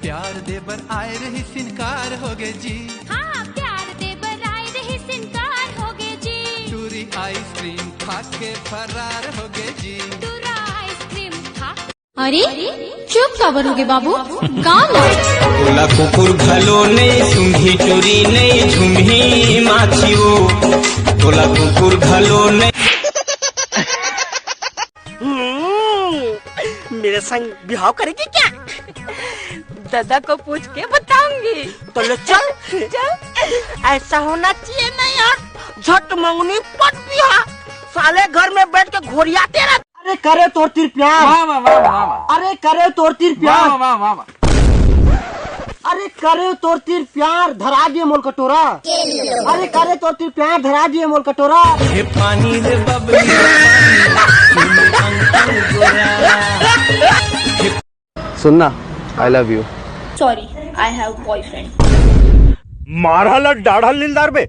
प्यार दे बर आए रही सिनकार होगे जी। हाँ प्यार दे बर आए रही सिनकार होगे जी। टूरी आइसक्रीम खा के फरार होगे जी। टूरा आइसक्रीम खा। अरे चुप क्या बनोगे बाबू, गाँव तोला कुकुर घलो नहीं सुंघी चोरी नहीं झुमही माछियो। तोला कुकुर घलो नहीं। मेरे संग बिहाव करेगी क्या? दादा को पूछ के बताऊंगी। तो लो चल चल। ऐसा होना चाहिए ना यार, झट मंगनी पट बिहा, साले घर में बैठ के घोरियाते रहते। अरे करे तोर तीर प्यार, अरे करे तोर तीर प्यार, अरे करे तोर तीर प्यार धरा दिए मोल कटोरा। अरे करे तोर तीर प्यार धरा दिए मोल कटोरा। पानी रे बबली सुनना, I love you. Sorry I have boyfriend. मारहला डाढ़ल निंदार बे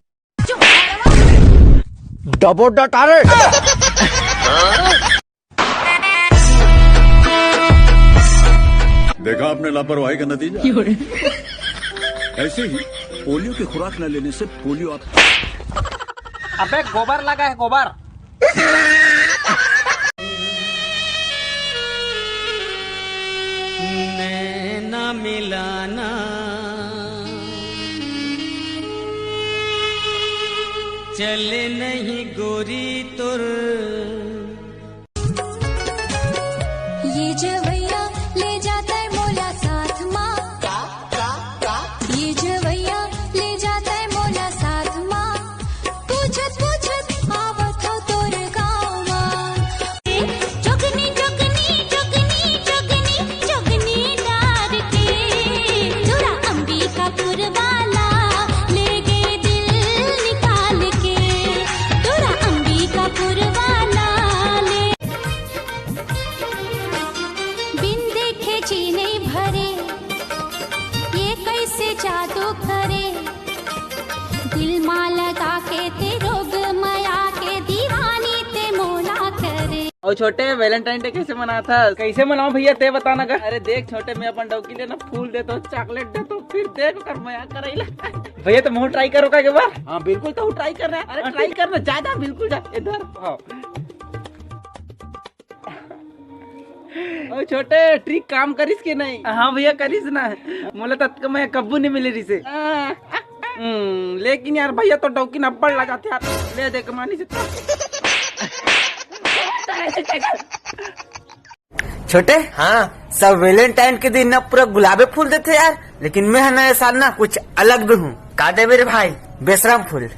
डबो डटारे। देखा आपने लापरवाही का नतीजा। ऐसे ही पोलियो की खुराक न लेने से पोलियो अबे गोबर लगा है गोबर। नैना मिलाना चले नहीं गोरी तुर। ये जवैया ले जाता है मोला साथ माँ। ये जवैया ले जाता है मोला साथ माँ। पूछत पूछत आवत हो तोर गाँव माँ। जोगनी जोगनी जोगनी जोगनी जोगनी डार के तोरा अंबिकापुर वाला ले गए दिल निकाल के। तोरा अंबिकापुर वाला ले बिन देखे जी नहीं भरे, ये कैसे जादू करे। दिल माँ लगा के ते रोग माया के दीवानी ते मोला करे। और छोटे वैलेंटाइन डे कैसे मना था? कैसे मनाओ भैया ते बताना का। अरे देख छोटे, मैं अपन डौकी लेना फूल दे तो चॉकलेट दे तो फिर देख कर मया करेला। भैया तुम ट्राई करो का एक बार। हाँ बिल्कुल तो ट्राई करना है। अरे ट्राई करना ज्यादा बिल्कुल जा इधर। हाँ ओ छोटे ट्रिक काम करिस के नहीं? हाँ भैया करिस ना, मोला तक मैं कब्बू नहीं मिले रिसे। लेकिन यार भैया तो डौकी नब्बड़ लगाते यार। ले दे कमानी से छोटे। हाँ सब वैलेंटाइन के दिन ना पूरा गुलाबे फूल देते यार, लेकिन मैं नए साल ना कुछ अलग भी हूँ। का दे मेरे भाई बेशरम फूल।